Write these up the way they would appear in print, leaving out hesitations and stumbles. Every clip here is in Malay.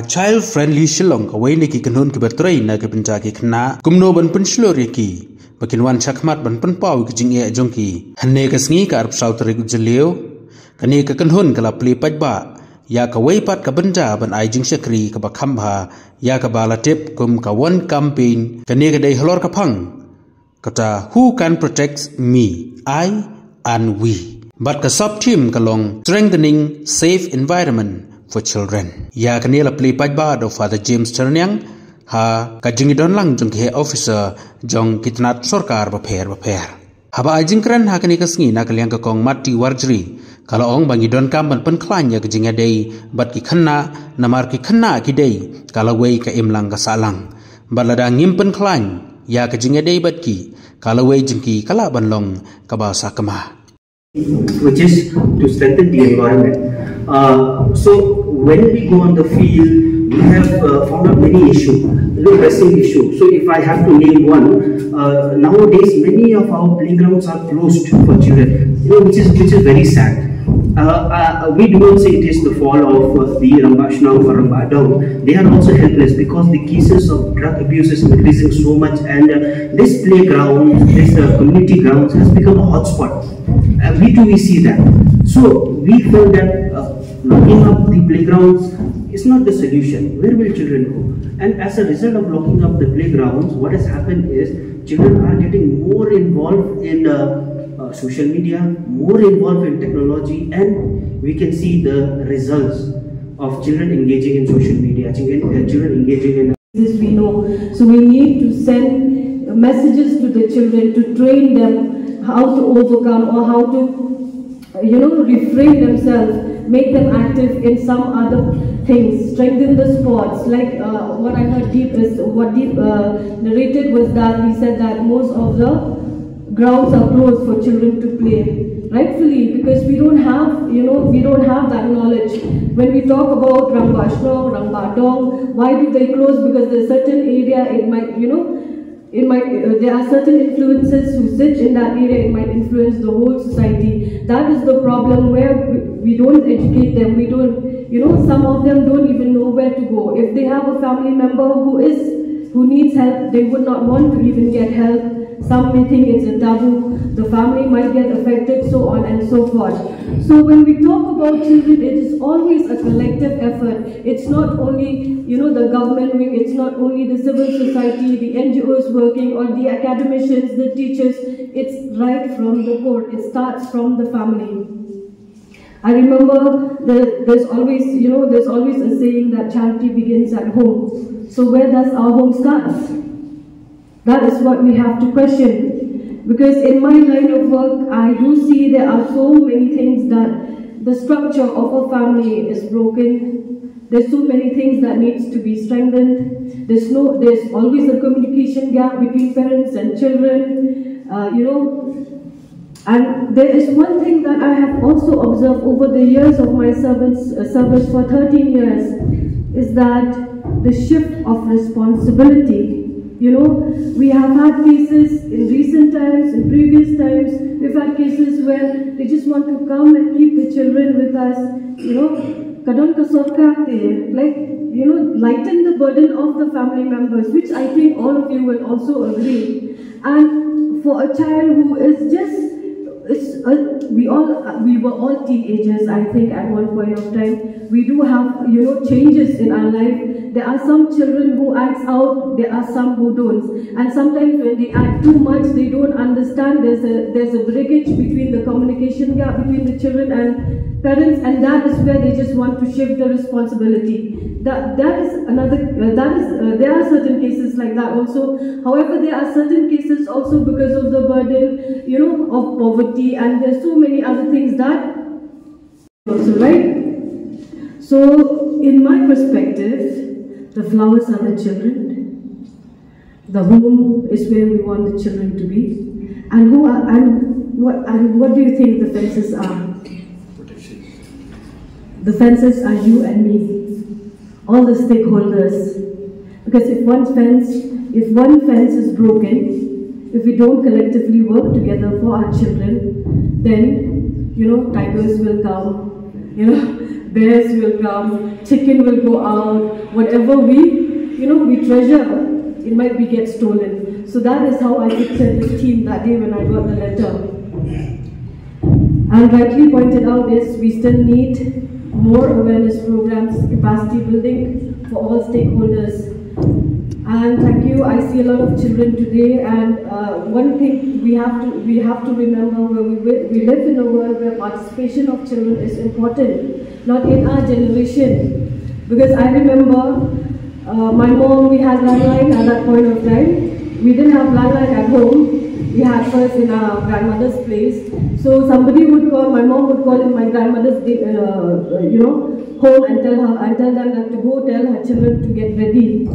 child friendly shilong away niki kanun ki bertrai na ke penja ki khynnah kumno ban penslori ki bakin wan chakmat ban penpau ki jing e jongki hanne ka sngi ka arp sautri gujleo kani ka kanhun kala pli pajba ya ka wei pat ka banja ban ai jing shakri ka ba khamba ya ka bala tip kum ka one campaign kani ka dei halor ka phang kata who can protect me, I and we, but ka sub team kalong strengthening safe environment for children ya kani la pli pajba do Father James Ternyang ha ka jingidon lang jong ke officer jong kitnat sorkar ba pher haba ajing kran ha kani ka sngi na kalyang ka kong mati warjri kala ong bangidon kam ban pen khlan ya jinga dei bat ki khynnah namar ki khynnah ki dei kala wei ka imlang ka sahlang balada ngim pen khlan ya ka jinga dei bat ki kala wei jingki kala ban long ka ba sakama, which is to strengthen the environment. So when we go on the field, we have found out many issues, pressing issues. So if I have to name one, nowadays many of our playgrounds are closed for children, which is very sad. We do not say it is the fault of the Rambashnang or Rambadong. They are also helpless because the cases of drug abuse is increasing so much, and this playground, this community grounds has become a hotspot. We see that. So we felt that locking up the playgrounds is not the solution. Where will children go? And as a result of locking up the playgrounds, what has happened is children are getting more involved in social media, more involved in technology, and we can see the results of children engaging in social media, children engaging in this we know. So we need to send messages to the children to train them how to overcome or how to refrain themselves, make them active in some other things, strengthen the sports. Like what I heard what Deep narrated was that he said that most of the grounds are closed for children to play, rightfully, because we don't have that knowledge. When we talk about Rambashnong, Rambadong, why do they close? Because there's a certain area, there are certain influences who sit in that area, it might influence the whole society. That is the problem, where we don't educate them, we don't, some of them don't even know where to go. If they have a family member who needs help, they would not want to even get help. Some may think it's a taboo, the family might get affected, so on and so forth. So when we talk about children, it is always a collective effort. It's not only, the government wing, it's not only the civil society, the NGOs working, or the academicians, the teachers. It's right from the core. It starts from the family. I remember there's always a saying that charity begins at home. So where does our home start? That is what we have to question. Because in my line of work, I do see there are so many things that the structure of a family is broken. There's so many things that needs to be strengthened. There's always a communication gap between parents and children, And there is one thing that I have also observed over the years of my service for 13 years, is that the shift of responsibility. We have had cases in recent times, in previous times, we've had cases where they just want to come and keep the children with us, lighten the burden of the family members, which I think all of you will also agree. And for a child who is just, we were all teenagers, I think, at one point of time. We do have, changes in our life. There are some children who act out, there are some who don't. And sometimes when they act too much, they don't understand. There's a breakage between the communication gap between the children and parents, and that is where they just want to shift the responsibility. There are certain cases like that also. However, there are certain cases also because of the burden, of poverty, and there's so many other things that also, right? So, in my perspective, the flowers are the children. The home is where we want the children to be. And what do you think the fences are? Protection. The fences are you and me, all the stakeholders. Because if one fence is broken, if we don't collectively work together for our children, then tigers will come, bears will come, chicken will go out, whatever we treasure, it might be get stolen. So that is how I pictured this team that day when I got the letter. And rightly pointed out is we still need more awareness programs, capacity building for all stakeholders. And thank you. I see a lot of children today, and one thing we have to remember, where we live in a world where participation of children is important, not in our generation. Because I remember my mom, we had landline at that point of time. We didn't have landline at home. We had first in our grandmother's place. So somebody would call, my mom would call in my grandmother's home and tell them that to go tell her children to get ready.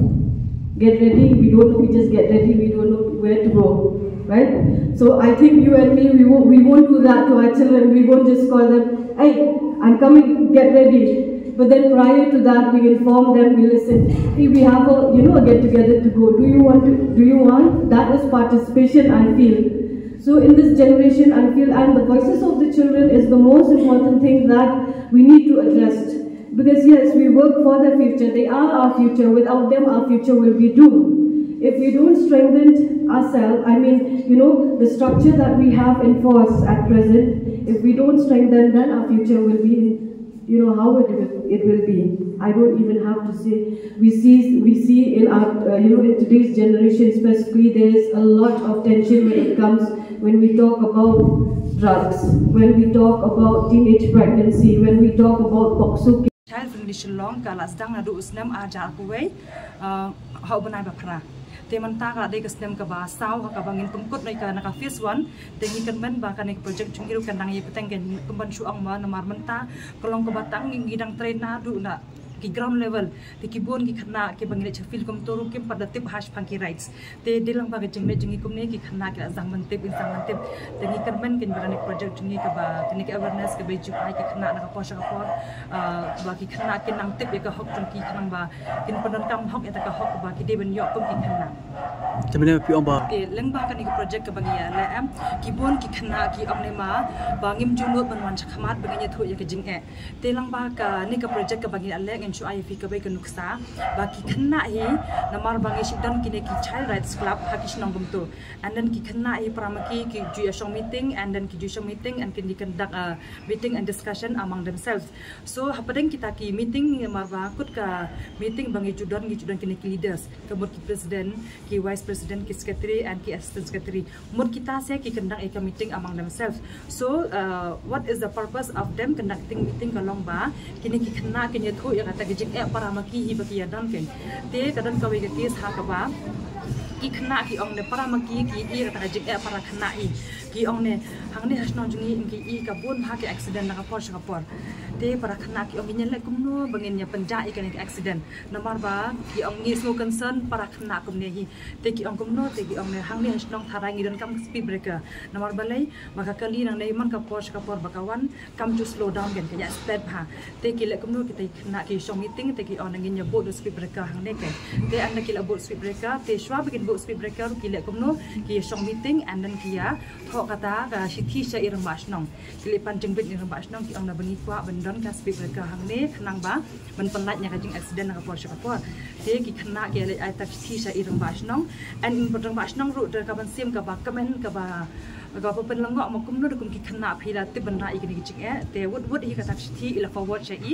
Get ready, we don't know, we just get ready, we don't know where to go, right? So I think you and me, we won't do that to our children. We won't just call them, hey, I'm coming, get ready. But then prior to that, we inform them, we listen, hey, we have a get together to go. Do you want? That is participation, I feel. So in this generation, I feel, and the voices of the children is the most important thing that we need to address. Because yes, we work for their future. They are our future. Without them, our future will be doomed. If we don't strengthen ourselves, the structure that we have in force at present, if we don't strengthen, then our future will be, how it will be. I don't even have to say. We see in our, in today's generation specifically, there is a lot of tension when we talk about drugs, when we talk about teenage pregnancy, when we talk about boxo. Child friendly shalong kalas dang na duus nam ajar kuway how banay bapra teman ta ka de kasnem ka ba saw ka bangin pungkot nay ka naka phase 1 tengi kan men ba ka nek project chungiru kan nang yipeteng kan kumban suang ma namar menta kolong ka batang ngidang train na du na ki ground level te ki bon ki khana ke bangile chafil kom toru ke pada tip hash pangki rights te dilang ba jengne jengi kom ne ki khana ke azang man tip insang man tip te ni kermen kin barane project jengi ka ba kini ke awareness ke beju ai ke khana na ka posha ka por ba ki khana ke nang tip ya ka hok jong ki khanang ba kin padan kam hok ya ka hok ba ki de ben yo kom ki khana temene pi omba te leng ba kani project ka bangi ya la am ki bon ki khana ki amne ma bangim junot banwan chakhamat bangnya thu ya ke jing te lang ba ka ni ka project ka bangi ale chu ai fi ka bai kan nuksa ba ki khanna hi namar bangi sidan kine ki child rights club hakish nong gumto and then ki khanna hi pramaki ki ju shong meeting and then ki ju shong meeting and can conduct a meeting and discussion among themselves. So hapadeng kita ki meeting namar ba kut ka meeting bangi judan kine ki leaders kemut ki president ki vice president ki secretary and ki assistant secretary mut kita se ki conduct a meeting among themselves. So what is the purpose of them conducting meeting kalong ba kine ki khanna kine thu ya kajing para maki hi bakia dan ken te kadan kawe ke case ha ka ba ki khna ki ong ne para maki ki i ka kajing para khna hi ki ong ne hang ne hasno jungi ki i ka bon ha ke accident na ka por sa ka por te para khna ki ong ni le kumno bangin ya panja i ka accident namar ba ki ong ni so concern para khna kum ne hi te ki ong kumno te ki ong ne hang ne hasno tharang i dan kam speed breaker namar ba lai maka kali nang nei man ka por sa ka por bakawan kam to slow down gen ka ya step ha te ki le kumno ki te khna ki shong meeting te ki on ngin ya bo do speed breaker hang ne ke te an ki la bo speed breaker te shwa begin bo speed breaker ki le kumno ki shong meeting and then ki ya tho kata ka shithi sha irang bas nong ki le pan jeng bit irang bas nong ki on na bangi kwa bandon ka speed breaker hang ne khnang ba man panlat nya ka jing accident na ka por sha ka por te ki khna ki le ai tak shithi sha irang bas nong and in patang bas nong ru ka ban sim ka ba kamen ka ba ga pa pen langok ma kum no kum ki khna phila te ban ra i ki jing te wot hi ka tak shithi ila forward sha i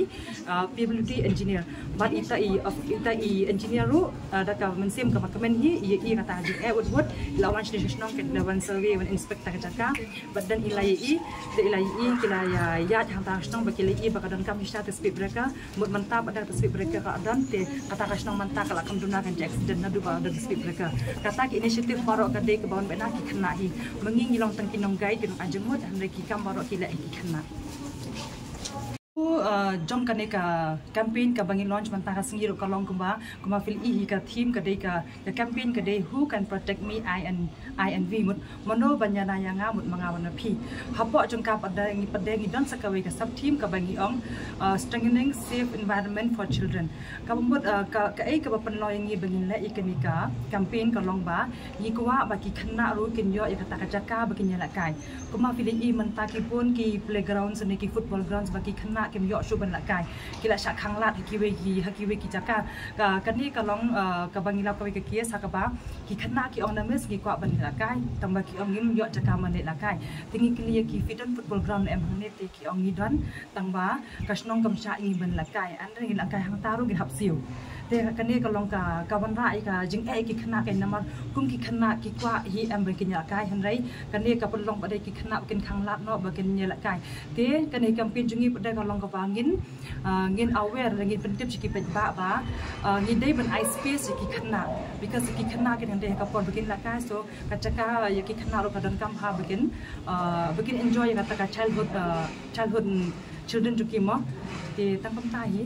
PWD engineer but ita i engineer ru da ka man sim ka ba kamen hi i ka ta jing wot la wan shi nong ke da wan survey wan inspector ka jaka but dan ilai kila ya hang ta nong ba kila i ba ka dan kam hisha te speed breaker mut manta ba da speed breaker ka dan te kata ka nong manta kala kam duna kan accident na du ba da speed breaker kata ki initiative faro ka de ka baun ba na ki khna hi manging ilong tang kinong guide kinong ajemut han ki kam baro kila ki khna jom kane ka campaign ka bangi launch manta ka singiro ka long kuma fil i ka theme ka dei ka campaign ka dei who can protect me I and we mut mono banyana yanga mut manga wana phi hapo jong ka padeng don sakawe ka sub theme ka bangi ong strengthening safe environment for children ka mut ka ai ka pan lo yangi bangi la ikani ka campaign ka long ba yi kwa ba ki khna ru kin yo ya ka jaka ba kin la kai kuma fil i manta ki pon ki playgrounds ne ki football grounds ba ki khna ke yo shu ban la kai kila sha khanglat hakiwe ki jaka kan ni kalong ka bangila ka ke kia sakaba ki khynnah ki ornaments ki kwa ban la kai tamba ki ongim yo jaka man la kai tingi clear ki fitan football ground em hang ne te ki ongi don tamba kasnong kam sha ngi ban la kai an ri la kai hang taru gi hap siu te kan ni kalong ka ban rai ka jing ki khynnah kai namar kum ki khynnah ki kwa hi em ban ki la kai han rai kan ni ka pelong pada ki khynnah kin khanglat no ba kin la kai te kan ni campaign jungi pada kalong ka bangin ngin aware ngin pentip ki pe ba ngin dai ban I space ki khynnah because ki khynnah kin han dai ka pon begin la kai so ka jaka ya ki khynnah ro ka dan kam ha begin enjoy kata ka childhood children to ki mo te tang kam ta hi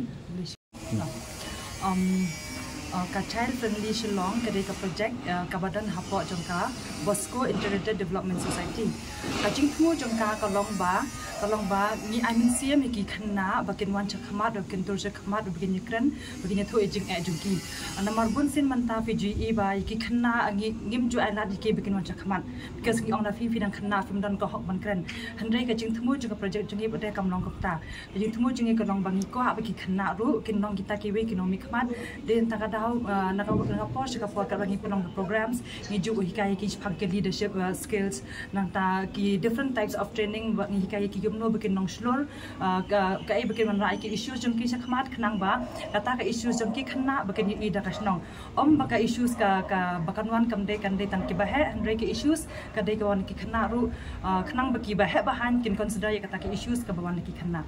ka child friendly shillong ka dei ka project ka badan hapo jongka Bosco Integrated Development Society ka jingthu jongka ka longba ni amin siam ki khynnah bakin wan chakhamat bakin tur chakhamat bakin nikran bakin tho ejing jongki namar bun sin manta PGE ba ki khynnah ngi ngim ju ala ki bakin wan chakhamat because ngi ong na fi dan khynnah film dan ko hok ban kran handai ka jingthmu jongka project jongi bade kam long kopta jingthmu jongi ka long bangi ko baki khynnah ru kin long kita ki we kin mi khmat den ta ka dau na post ka for ka bangi pelong programs ngi ju hikai ki ke leadership skills nanta ki different types of training ngi hikai ki gumno bikin nong slor ka ai bikin man rai ki issues jong ki sakmat khnang ba kata ka issues jong ki khynnah bikin ni da kasnong baka issues ka bakanwan kamde tan ki bahe andre ki issues ka dei ka wan ki khynnah ru khnang baki bahe bahan kin consider ya kata ki issues ka bawan ki khynnah